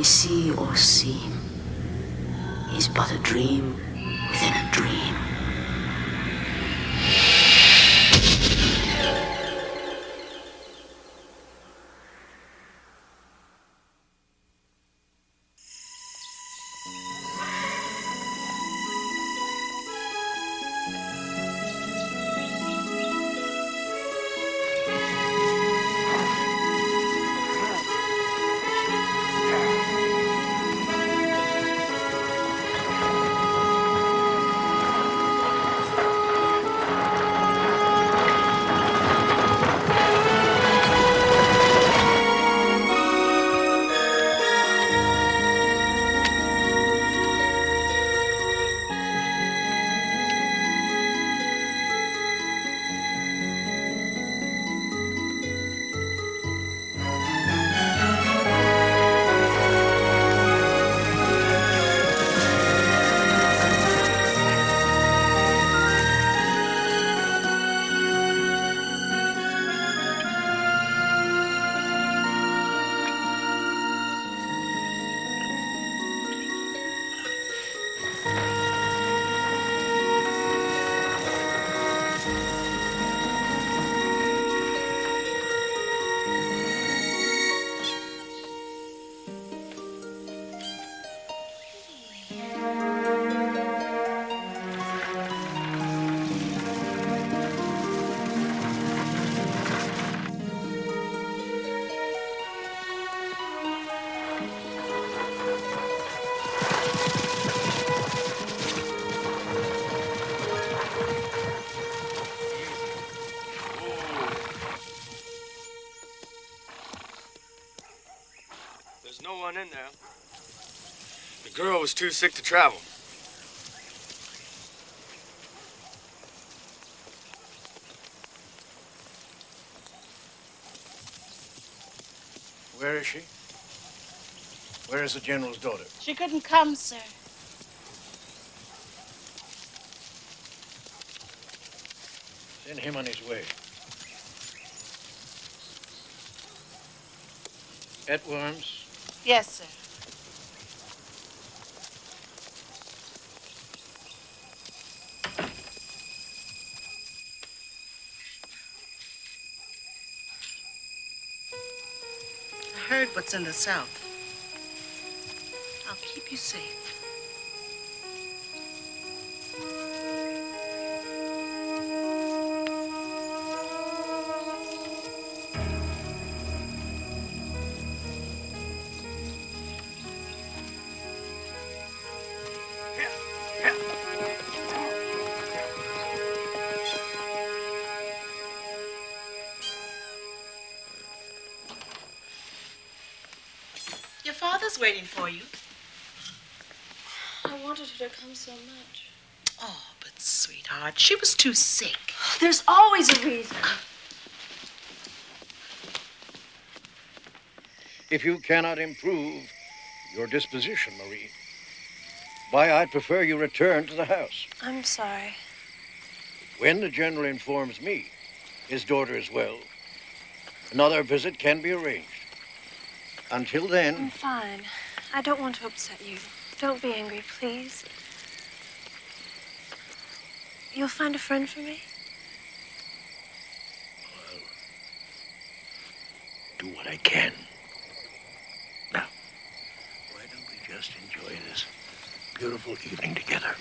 see or seem is but a dream within a dream. There's no one in there. The girl was too sick to travel. Where is she? Where is the General's daughter? She couldn't come, sir. Send him on his way. At Worms? Yes, sir. I heard what's in the South. I'll keep you safe. Your father's waiting for you. I wanted her to come so much. Oh, but sweetheart, she was too sick. There's always a reason. If you cannot improve your disposition, Marie, why, I'd prefer you return to the house. I'm sorry. When the General informs me his daughter is well, another visit can be arranged. Until then... I'm fine. I don't want to upset you. Don't be angry, please. You'll find a friend for me? Well, do what I can. Now, why don't we just enjoy this beautiful evening together?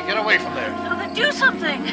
Get away from there. Oh, then do something.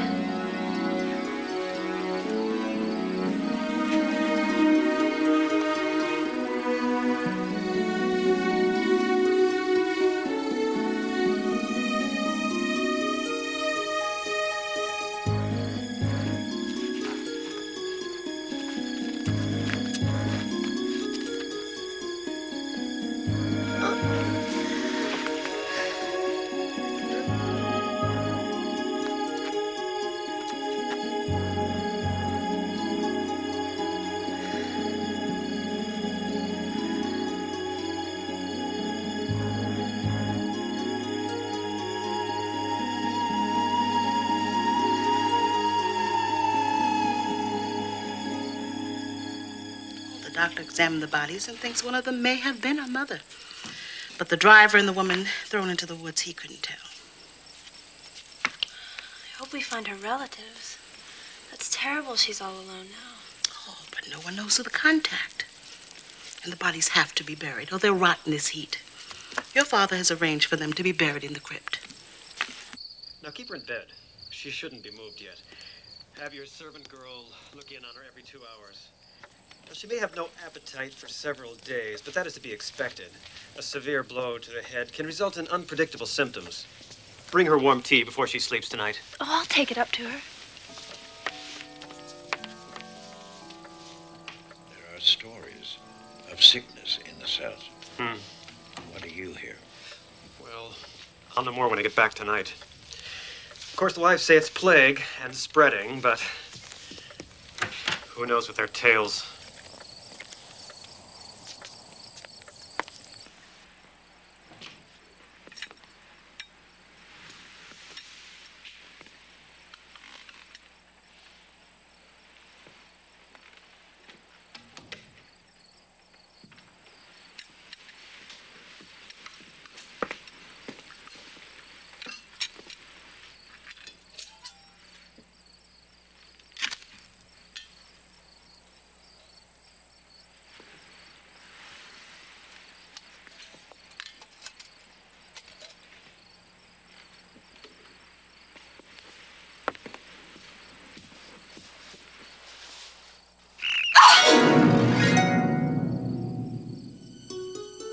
The doctor examined the bodies and thinks one of them may have been her mother. But the driver and the woman thrown into the woods, he couldn't tell. I hope we find her relatives. That's terrible she's all alone now. Oh, but no one knows of the contact. And the bodies have to be buried, or they'll rot in this heat. Your father has arranged for them to be buried in the crypt. Now keep her in bed. She shouldn't be moved yet. Have your servant girl look in on her every 2 hours. Now, she may have no appetite for several days, but that is to be expected. A severe blow to the head can result in unpredictable symptoms. Bring her warm tea before she sleeps tonight. Oh, I'll take it up to her. There are stories of sickness in the South. What do you hear? Well, I'll know more when I get back tonight. Of course, the wives say it's plague and spreading, but who knows with their tales.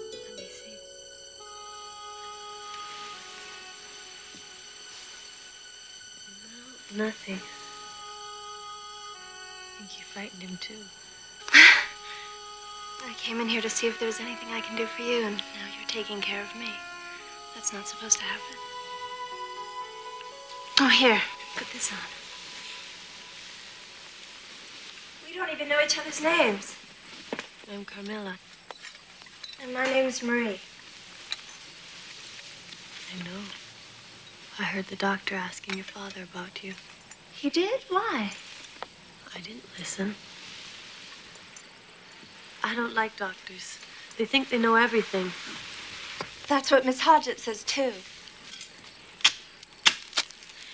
Let me see. No, nothing. I think you frightened him too. I came in here to see if there was anything I can do for you, and now you're taking care of me. That's not supposed to happen. Oh, here, put this on. We don't even know each other's names. I'm Carmilla. And my name's Marie. I know. I heard the doctor asking your father about you. He did? Why? I didn't listen. I don't like doctors. They think they know everything. That's what Miss Hodgett says, too.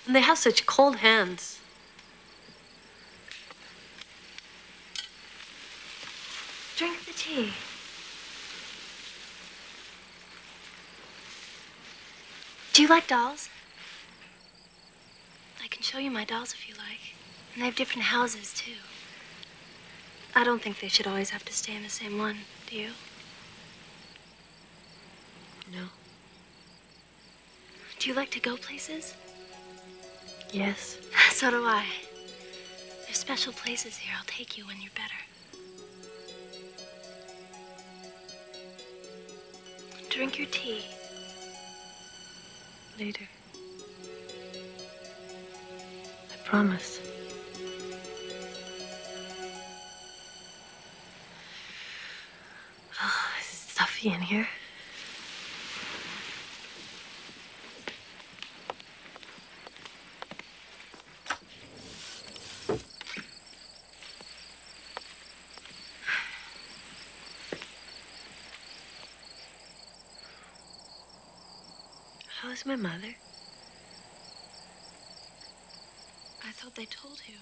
And they have such cold hands. Drink the tea. Do you like dolls? I can show you my dolls if you like. And they have different houses, too. I don't think they should always have to stay in the same one, do you? No. Do you like to go places? Yes. So do I. There's special places here. I'll take you when you're better. Drink your tea. Later. I promise. Oh, is it stuffy in here? How's my mother? I thought they told you.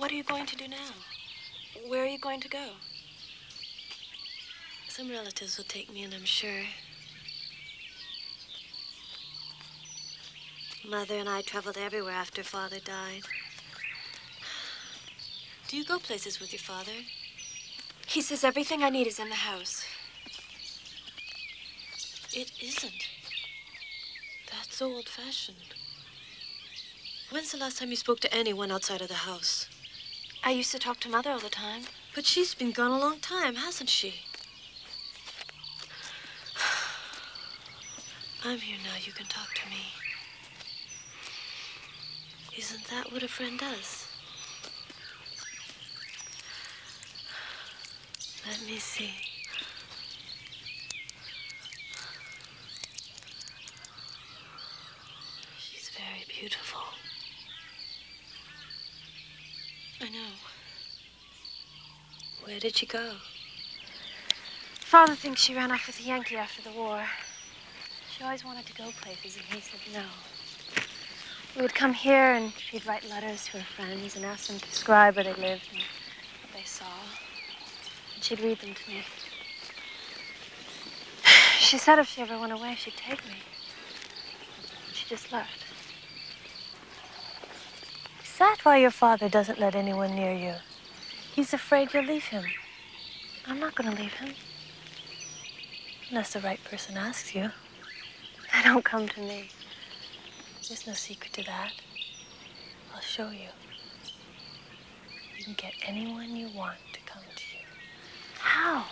What are you going to do now? Where are you going to go? Some relatives will take me in, I'm sure. Mother and I traveled everywhere after Father died. Do you go places with your father? He says everything I need is in the house. It isn't. That's so old-fashioned. When's the last time you spoke to anyone outside of the house? I used to talk to Mother all the time. But she's been gone a long time, hasn't she? I'm here now. You can talk to me. Isn't that what a friend does? Let me see. She's very beautiful. I know. Where did she go? Father thinks she ran off with a Yankee after the war. She always wanted to go places, and he said no. We would come here, and she'd write letters to her friends and ask them to describe where they lived and what they saw. And she'd read them to me. She said if she ever went away, she'd take me. She just left. Is that why your father doesn't let anyone near you? He's afraid you'll leave him. I'm not going to leave him. Unless the right person asks you. They don't come to me. There's no secret to that. I'll show you. You can get anyone you want to come to you. How?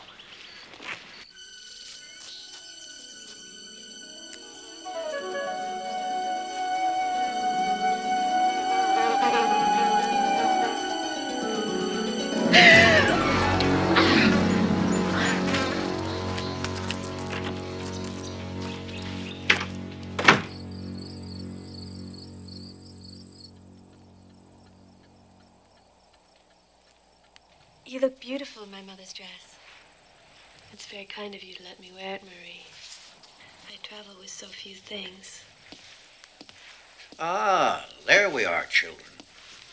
You look beautiful in my mother's dress. It's very kind of you to let me wear it, Marie. I travel with so few things. Ah, there we are, children.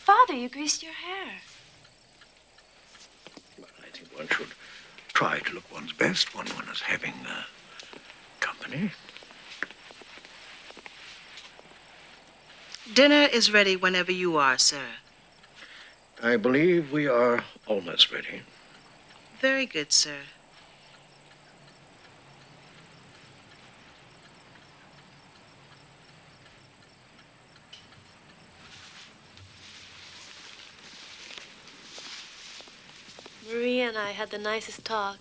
Father, you greased your hair. Well, I think one should try to look one's best when one is having company. Dinner is ready whenever you are, sir. I believe we are almost ready. Very good, sir. Maria and I had the nicest talk.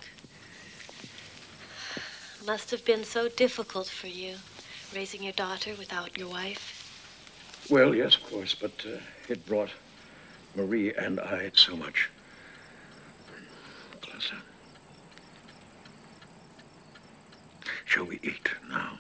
Must have been so difficult for you, raising your daughter without your wife. Well, yes, of course, but it brought Marie and I so much closer. Shall we eat now?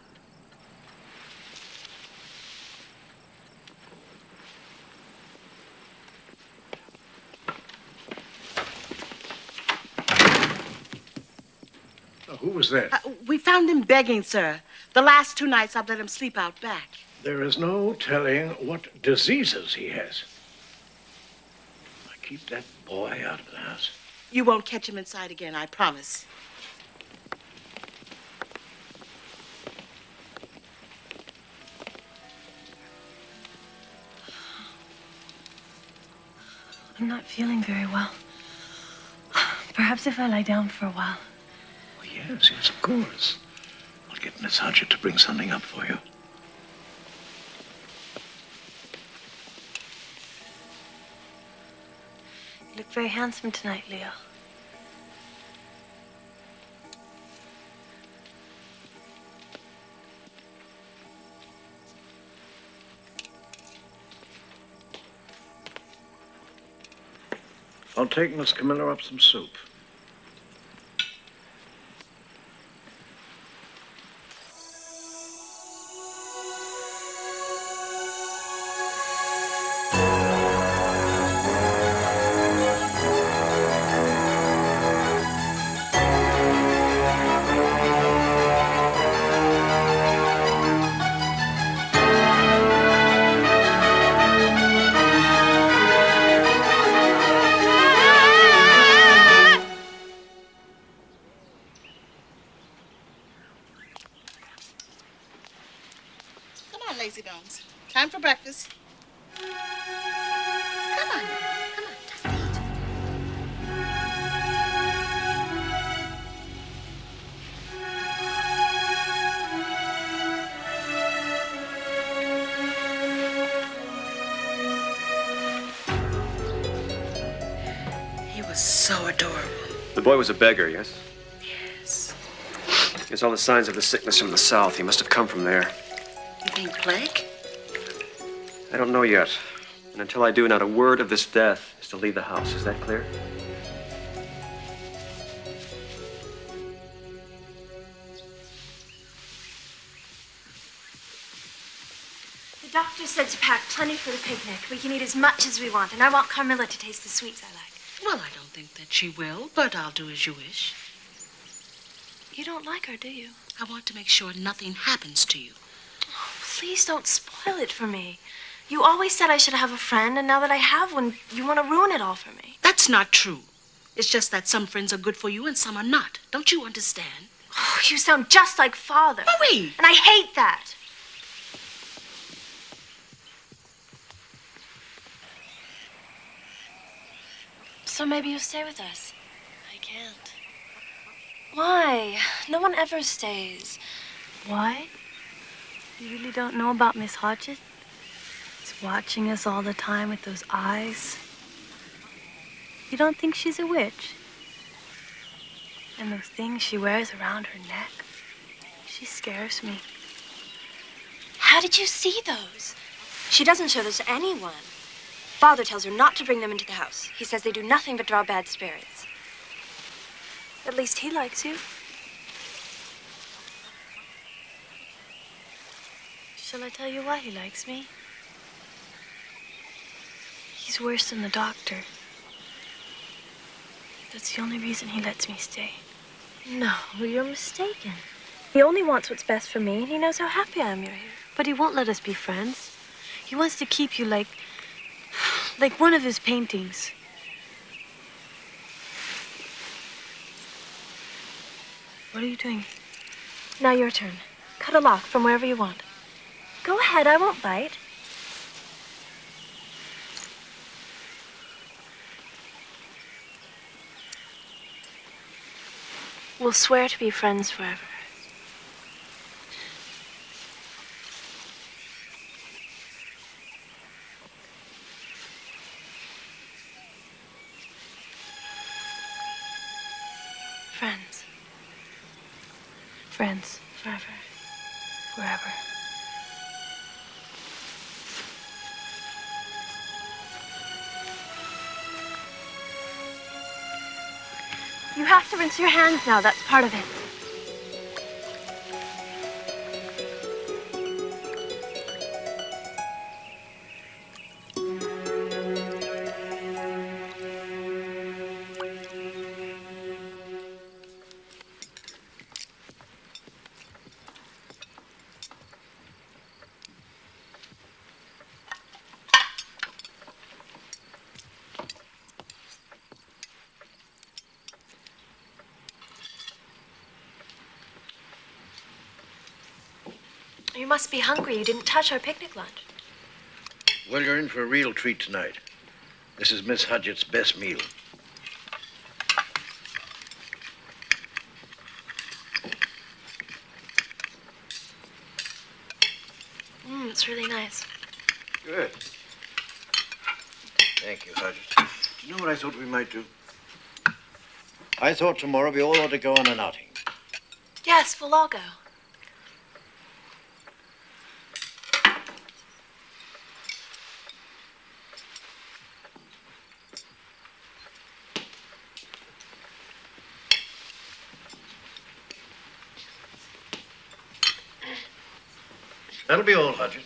Who was that? We found him begging, sir. The last 2 nights I've let him sleep out back. There is no telling what diseases he has. Now, keep that boy out of the house. You won't catch him inside again, I promise. I'm not feeling very well. Perhaps if I lie down for a while. Oh, yes, yes, of course. I'll get Miss Hodgett to bring something up for you. You look very handsome tonight, Leo. I'll take Miss Carmilla up some soup. lazy bones. Time for breakfast. Come on. Come on. Time to eat. He was so adorable. The boy was a beggar, yes? Yes. He has all the signs of the sickness from the south. He must have come from there. You think plague? I don't know yet. And until I do, not a word of this death is to leave the house. Is that clear? The doctor said to pack plenty for the picnic. We can eat as much as we want, and I want Carmilla to taste the sweets I like. Well, I don't think that she will, but I'll do as you wish. You don't like her, do you? I want to make sure nothing happens to you. Oh, please don't spoil it for me. You always said I should have a friend, and now that I have one, you want to ruin it all for me. That's not true. It's just that some friends are good for you and some are not. Don't you understand? Oh, you sound just like Father. Marie! And I hate that. So maybe you'll stay with us. I can't. Why? No one ever stays. Why? You really don't know about Miss Hodges? She's watching us all the time with those eyes. You don't think she's a witch? And those things she wears around her neck? She scares me. How did you see those? She doesn't show those to anyone. Father tells her not to bring them into the house. He says they do nothing but draw bad spirits. At least he likes you. Shall I tell you why he likes me? He's worse than the doctor. That's the only reason he lets me stay. No, you're mistaken. He only wants what's best for me, and he knows how happy I am you're here. But he won't let us be friends. He wants to keep you like one of his paintings. What are you doing? Now your turn. Cut a lock from wherever you want. Go ahead, I won't bite. We'll swear to be friends forever. Friends. Friends forever. Forever. You have to rinse your hands now. That's part of it. You must be hungry. You didn't touch our picnic lunch. Well, you're in for a real treat tonight. This is Miss Hodgett's best meal. It's really nice. Good. Thank you, Hodgett. Do you know what I thought we might do? I thought tomorrow we all ought to go on an outing. Yes, we'll all go. That'll be all, Hodgett.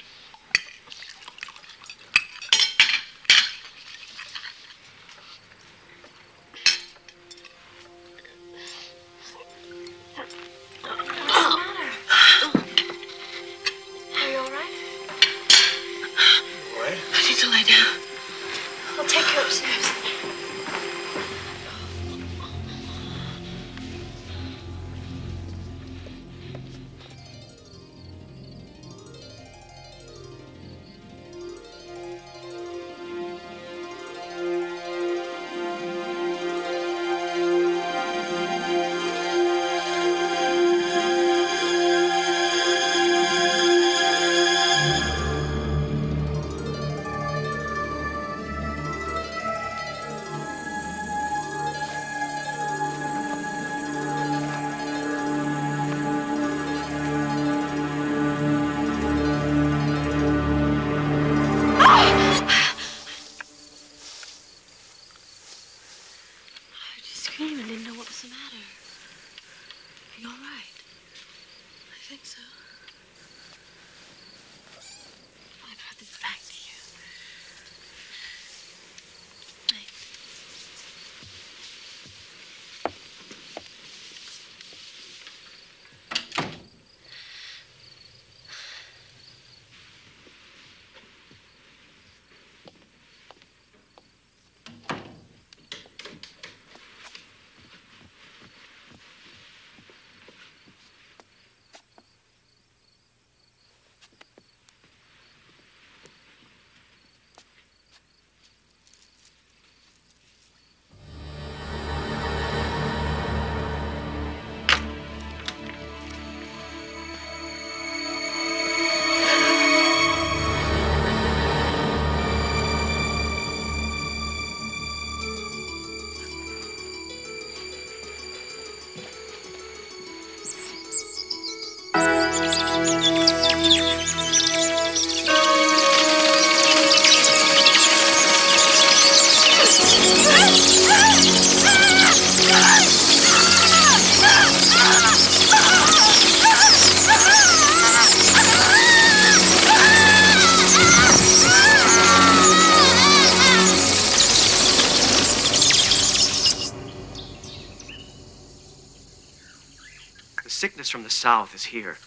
sickness from the south is here.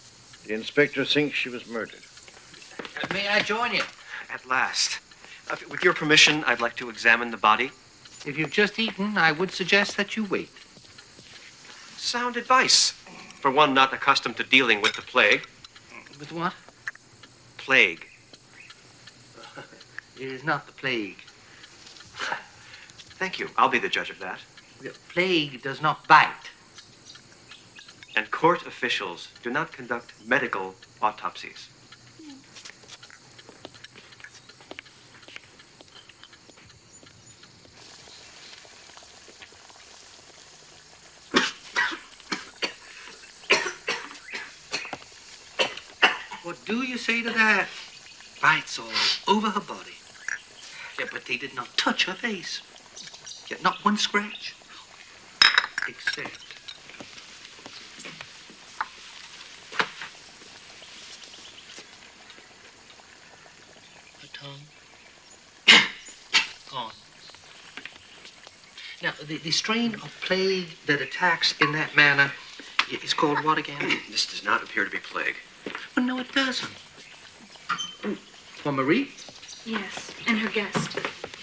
The inspector thinks she was murdered. May I join you? At last. With your permission, I'd like to examine the body. If you've just eaten, I would suggest that you wait. Sound advice. For one not accustomed to dealing with the plague. With what? Plague. It is not the plague. Thank you. I'll be the judge of that. The plague does not bite. And court officials do not conduct medical autopsies. What do you say to that? Bites all over her body. Yeah, but they did not touch her face. Yet not one scratch. Except... her tongue. Gone. Now, the strain of plague that attacks in that manner is called what again? This does not appear to be plague. Well, no, it doesn't. For Marie? Yes, and her guest.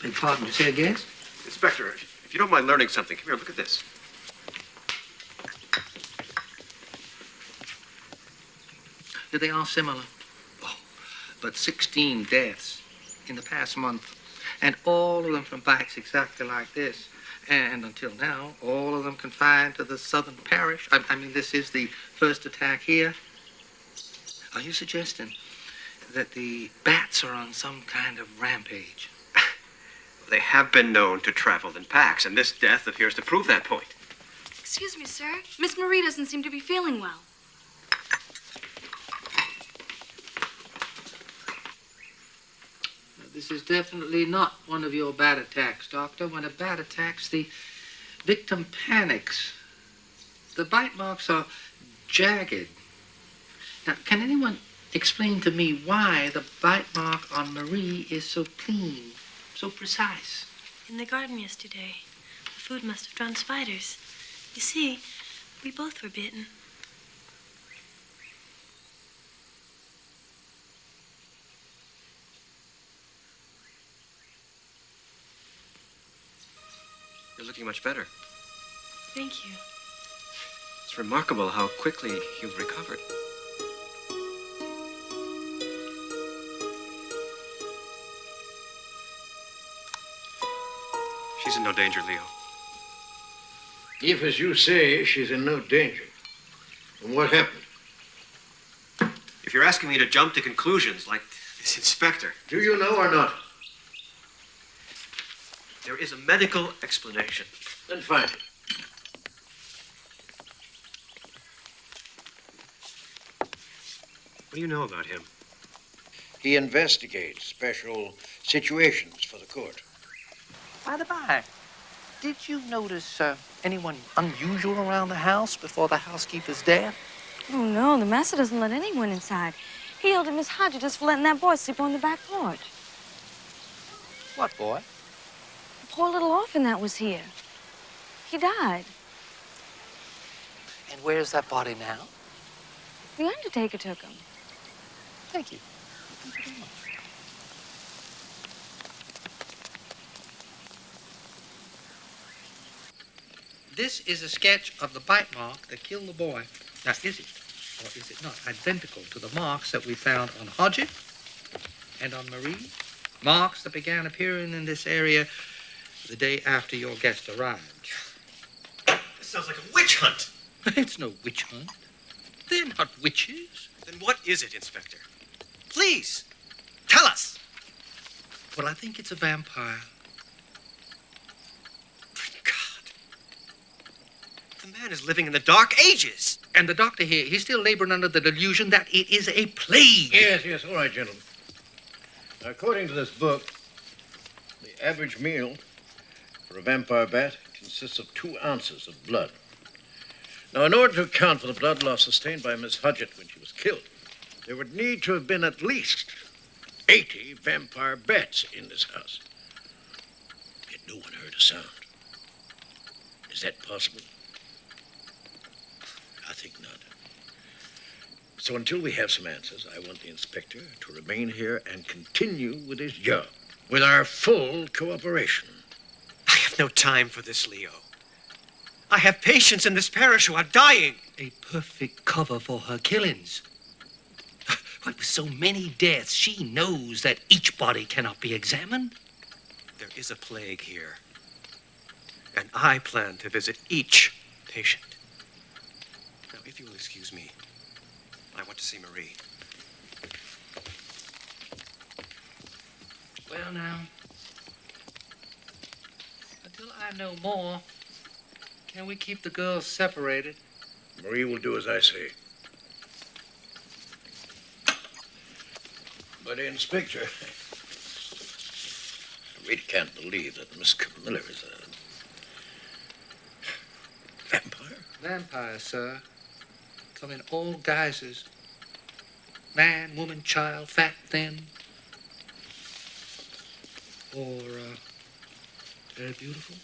Beg pardon, you say a guess? Inspector, if you don't mind learning something, come here, look at this. Yeah, they are similar. Oh, but 16 deaths in the past month, and all of them from bites exactly like this. And until now, all of them confined to the southern parish. I mean, this is the first attack here. Are you suggesting that the bats are on some kind of rampage? They have been known to travel in packs, and this death appears to prove that point. Excuse me, sir. Miss Marie doesn't seem to be feeling well. Now, this is definitely not one of your bat attacks, Doctor. When a bat attacks, the victim panics. The bite marks are jagged. Now, can anyone explain to me why the bite mark on Marie is so clean, so precise? In the garden yesterday, the food must have drawn spiders. You see, we both were bitten. You're looking much better. Thank you. It's remarkable how quickly you've recovered. She's in no danger, Leo. If, as you say, she's in no danger, then what happened? If you're asking me to jump to conclusions like this inspector, Do you know or not? there is a medical explanation. Then find it. What do you know about him? He investigates special situations for the court. By the by, did you notice anyone unusual around the house before the housekeeper's death? Oh, no, the master doesn't let anyone inside. He yelled at Miss Hodges just for letting that boy sleep on the back porch. What boy? The poor little orphan that was here. He died. And where's that body now? The undertaker took him. Thank you. This is a sketch of the bite mark that killed the boy. Now, is it, or is it not, identical to the marks that we found on Hodges and on Marie? Marks that began appearing in this area the day after your guest arrived. This sounds like a witch hunt. It's no witch hunt. They're not witches. Then what is it, Inspector? Please, tell us. Well, I think it's a vampire. God. The man is living in the Dark Ages. And the doctor here, he's still laboring under the delusion that it is a plague. Yes, all right, gentlemen. Now, according to this book, the average meal for a vampire bat consists of 2 ounces of blood. Now, in order to account for the blood loss sustained by Miss Hodgett when she was killed, there would need to have been at least 80 vampire bats in this house. Yet no one heard a sound. Is that possible? I think not. So until we have some answers, I want the inspector to remain here and continue with his job, with our full cooperation. I have no time for this, Leo. I have patients in this parish who are dying. A perfect cover for her killings. With so many deaths, she knows that each body cannot be examined. There is a plague here, and I plan to visit each patient. Now, if you will excuse me, I want to see Marie. Well, now, until I know more, can we keep the girls separated? Marie will do as I say. But, Inspector, I really can't believe that Miss Carmilla is a vampire. Vampires, sir. Come in all guises. Man, woman, child, fat, thin. Or, very beautiful.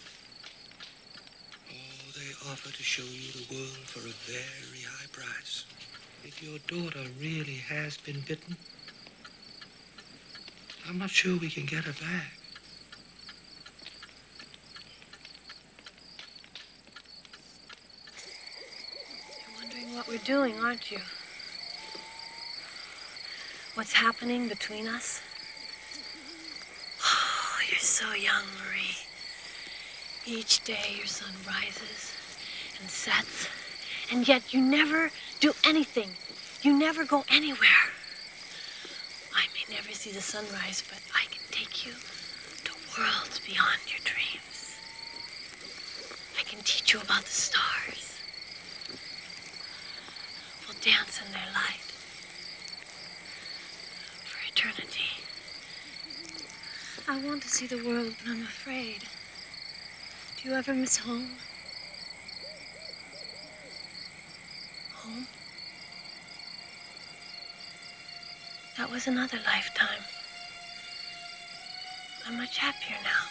Oh, they offer to show you the world for a very high price. If your daughter really has been bitten, I'm not sure we can get her back. You're wondering what we're doing, aren't you? What's happening between us? Oh, you're so young, Marie. Each day your sun rises and sets, and yet you never do anything. You never go anywhere. I may never see the sunrise, but I can take you to worlds beyond your dreams. I can teach you about the stars. We'll dance in their light for eternity. I want to see the world, but I'm afraid. Do you ever miss home? Home? That was another lifetime. I'm much happier now.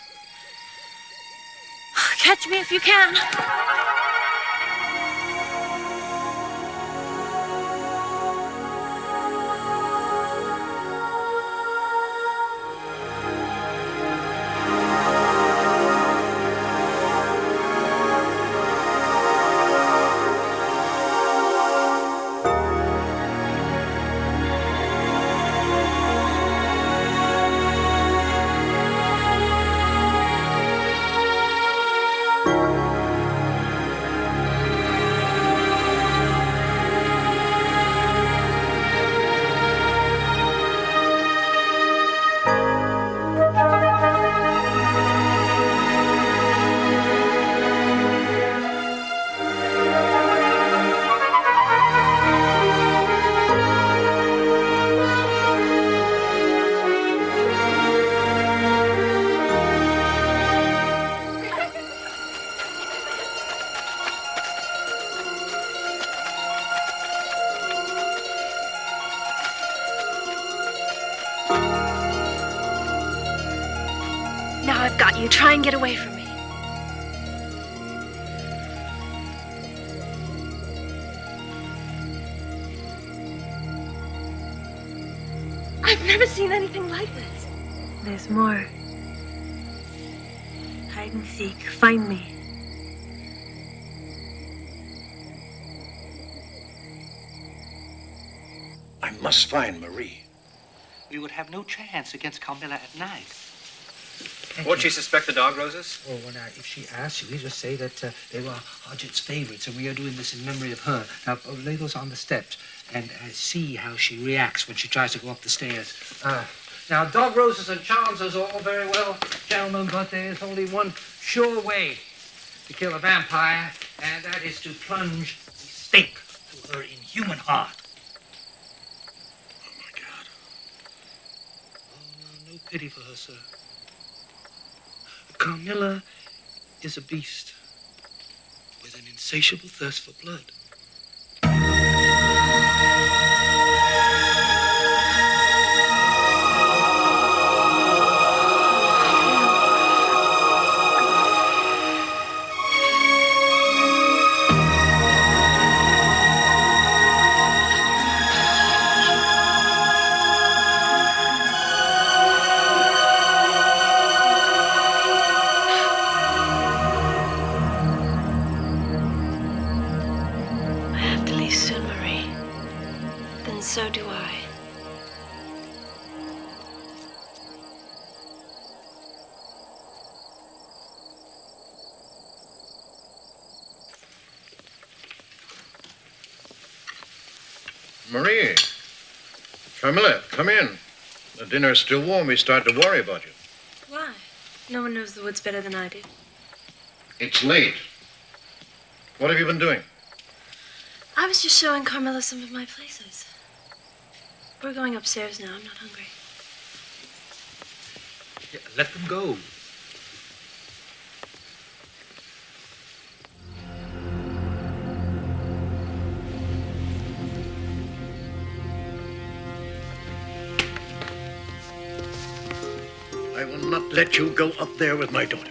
Catch me if you can. Now I've got you. Try and get away from me. I've never seen anything like this. There's more. Hide and seek. Find me. I must find Marie. We would have no chance against Carmilla at night. Won't she suspect the dog roses? Oh, well, now, if she asks you, we just say that they were Hodgett's favorites, and we are doing this in memory of her. Now, lay those on the steps and see how she reacts when she tries to go up the stairs. Now, dog roses and charms are all very well, gentlemen, but there's only one sure way to kill a vampire, and that is to plunge the stake to her inhuman heart. Oh, my God. Oh, no pity for her, sir. Carmilla is a beast with an insatiable thirst for blood. Marie. Carmilla, come in. The dinner's still warm. We start to worry about you. Why? No one knows the woods better than I do. It's late. What have you been doing? I was just showing Carmilla some of my places. We're going upstairs now. I'm not hungry. Yeah, let them go. I will not let you go up there with my daughter.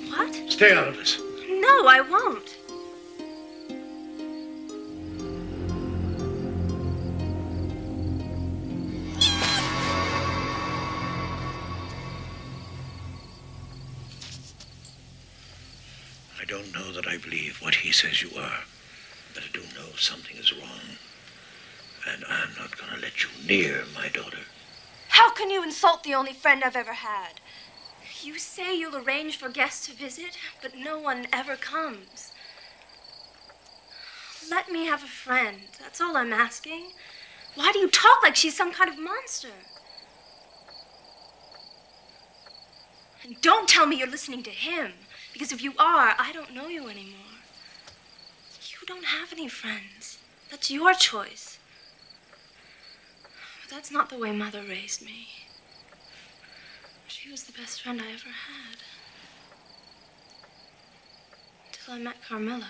What? Stay out of this. No, I won't. I don't know that I believe what he says you are, but I do know something is wrong. And I'm not going to let you near my daughter. How can you insult the only friend I've ever had? You say you'll arrange for guests to visit, but no one ever comes. Let me have a friend. That's all I'm asking. Why do you talk like she's some kind of monster? And don't tell me you're listening to him, because if you are, I don't know you anymore. You don't have any friends. That's your choice. But that's not the way Mother raised me. She was the best friend I ever had. Until I met Carmilla.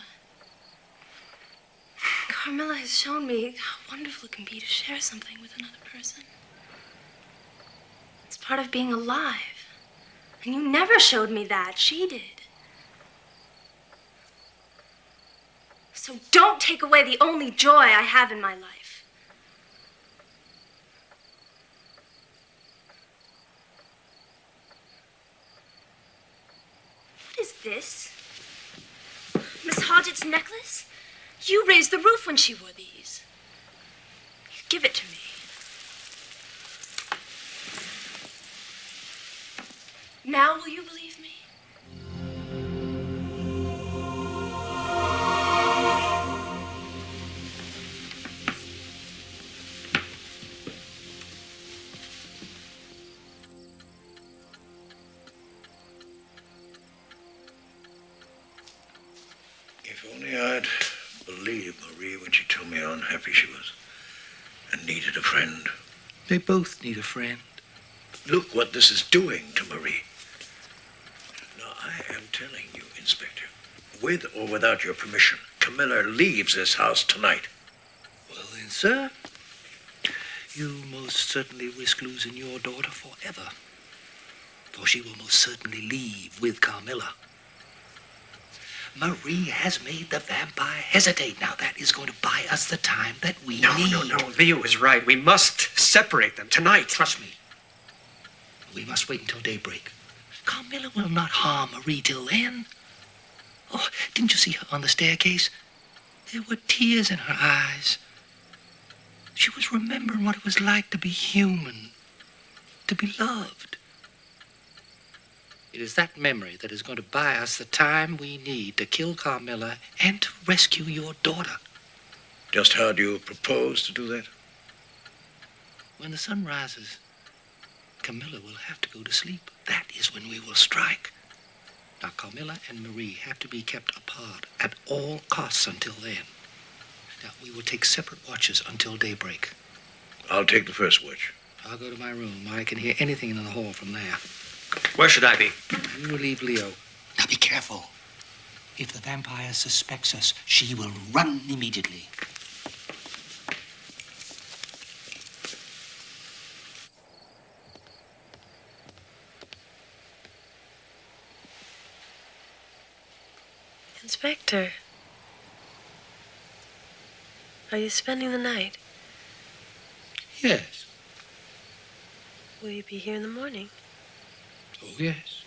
Carmilla has shown me how wonderful it can be to share something with another person. It's part of being alive. And you never showed me that. She did. So don't take away the only joy I have in my life. What is this? Miss Hodgett's necklace? You raised the roof when she wore these. Give it to me. Now will you believe me? If only I'd believed Marie when she told me how unhappy she was and needed a friend. They both need a friend. Look what this is doing to Marie. Now, I am telling you, Inspector, with or without your permission, Carmilla leaves this house tonight. Well then, sir, you most certainly risk losing your daughter forever. For she will most certainly leave with Carmilla. Marie has made the vampire hesitate. Now that is going to buy us the time that we need. No. Leo is right. We must separate them tonight. Trust me. We must wait until daybreak. Carmilla will not harm Marie till then. Oh, didn't you see her on the staircase? There were tears in her eyes. She was remembering what it was like to be human, to be loved. It is that memory that is going to buy us the time we need to kill Carmilla and to rescue your daughter. Just how do you propose to do that? When the sun rises, Carmilla will have to go to sleep. That is when we will strike. Now, Carmilla and Marie have to be kept apart at all costs until then. Now, we will take separate watches until daybreak. I'll take the first watch. I'll go to my room. I can hear anything in the hall from there. Where should I be? You relieve Leo. Now be careful. If the vampire suspects us, she will run immediately. Inspector, are you spending the night? Yes. Will you be here in the morning? Oh, yes.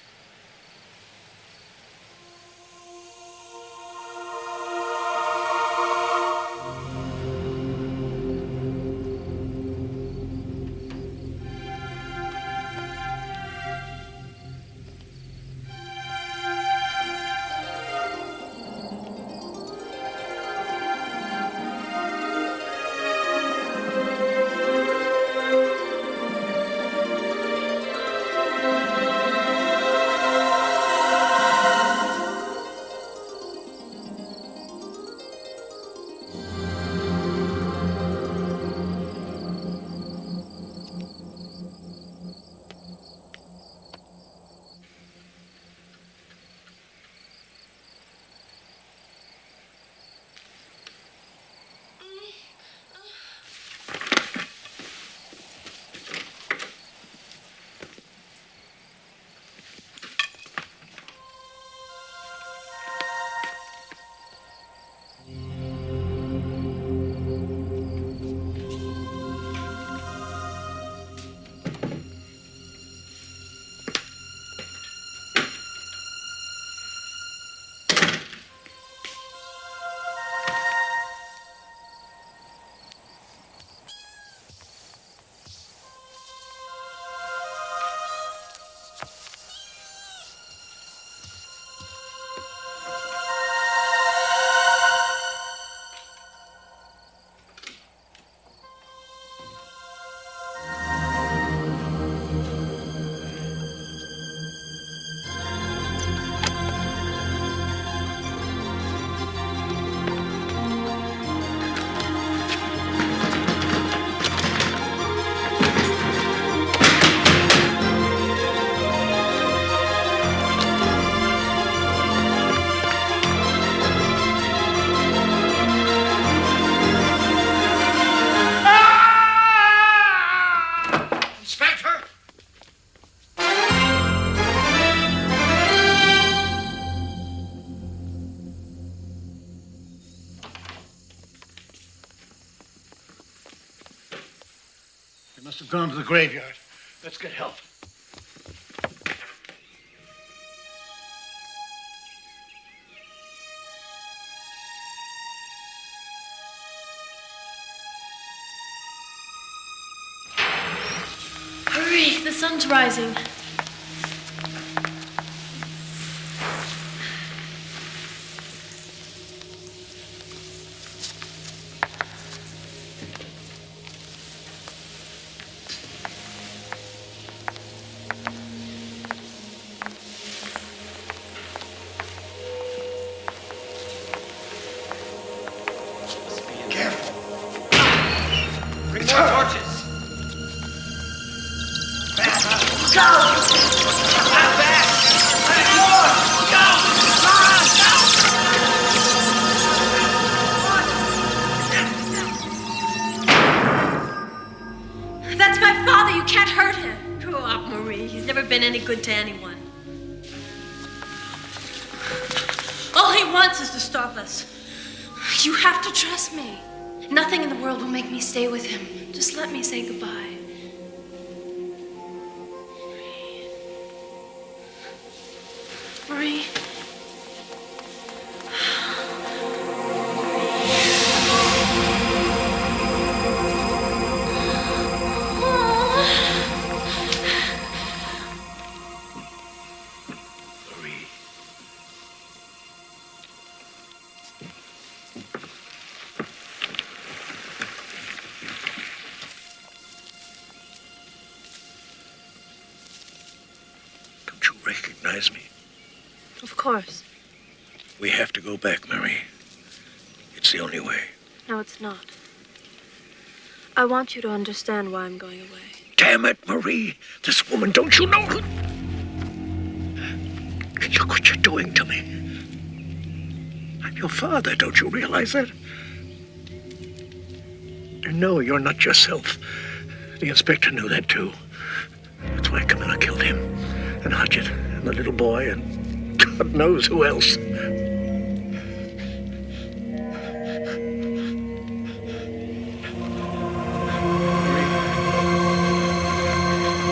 We've gone to the graveyard. Let's get help. Hurry, the sun's rising. Bring more torches. That's my father. You can't hurt him. Grow up, Marie. He's never been any good to anyone. All he wants is to stop us. You have to trust me. Nothing in the world will make me stay with him. Just let me say goodbye. Marie. Don't you recognize me? Of course. We have to go back, Marie. It's the only way. No, it's not. I want you to understand why I'm going away. Damn it, Marie. This woman, don't you know who? Look what you're doing to me. I'm your father, don't you realize that? And no, you're not yourself. The inspector knew that too. That's why Carmilla killed him, and Hodgett, and the little boy, and God knows who else.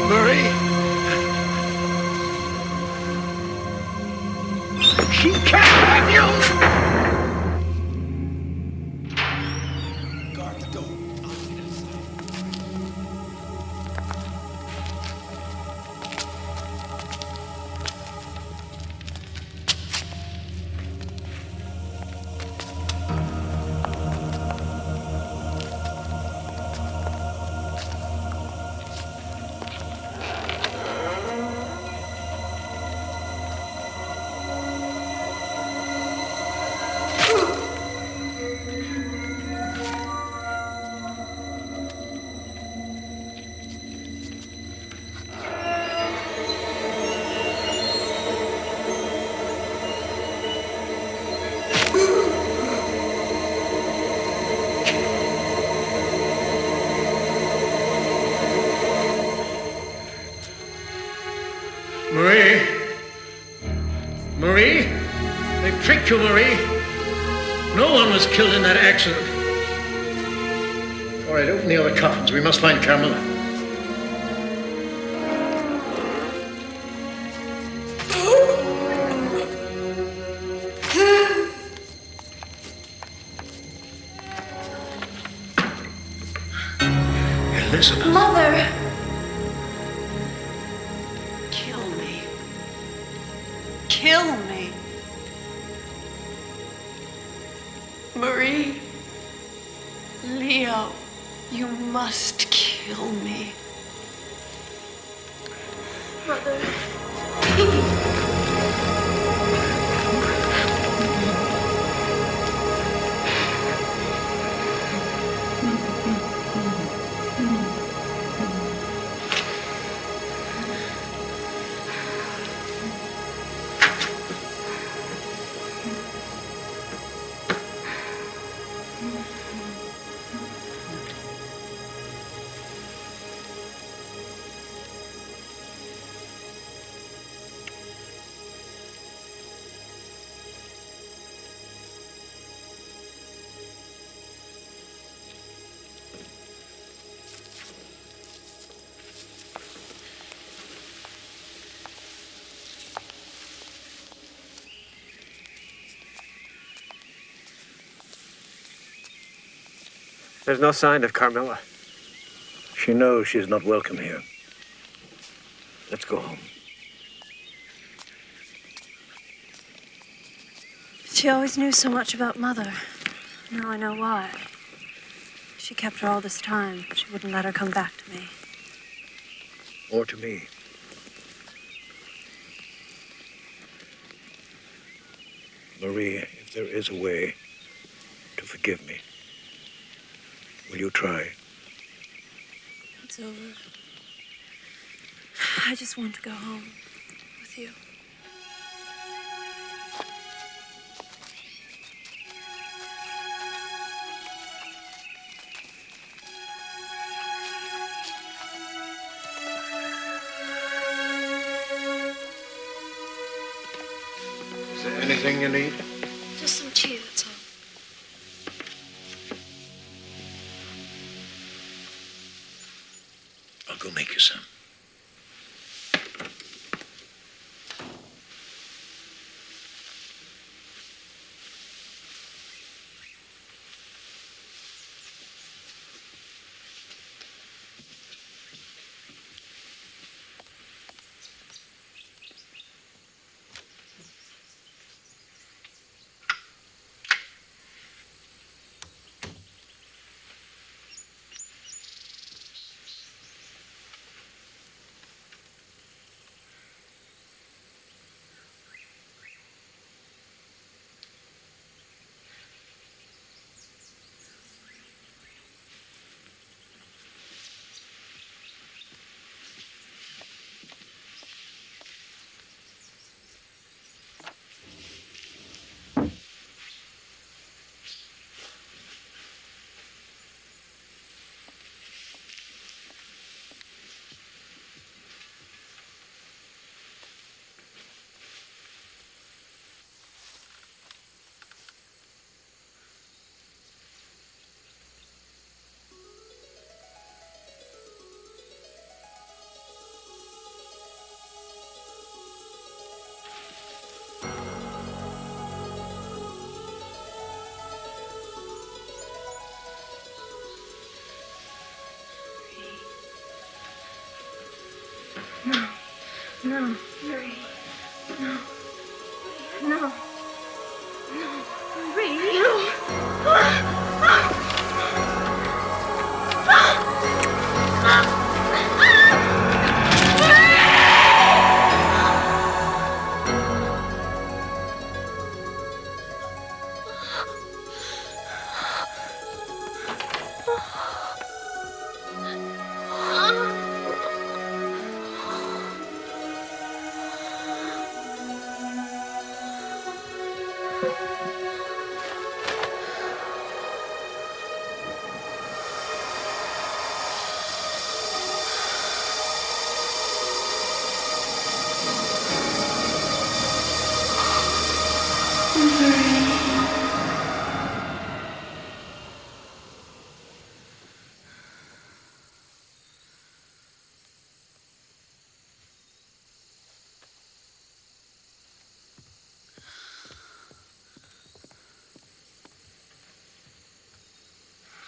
Marie! She can't have you! Guard the door. Marie? Marie? They tricked you, Marie. No one was killed in that accident. All right, open the other coffins. We must find Carmilla. Elizabeth. Mother! Kill me. Kill me. Marie. Leo, you must kill me. Mother. There's no sign of Carmilla. She knows she's not welcome here. Let's go home. She always knew so much about Mother. Now I know why. She kept her all this time. She wouldn't let her come back to me. Or to me. Marie, if there is a way to forgive me, will you try? It's over. I just want to go home with you. Is there anything you need? Just some tea, that's all. I'll go make you some. No, Marie. No. No. No. Marie. No.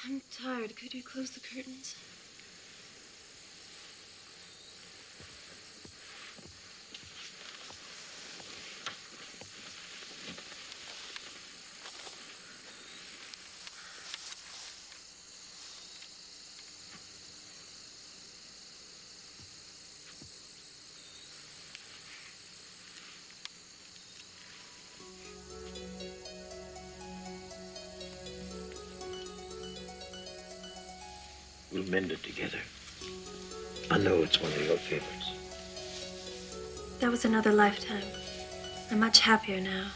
I'm tired. Could you close the curtains? We'll mend it together. I know it's one of your favorites. That was another lifetime. I'm much happier now.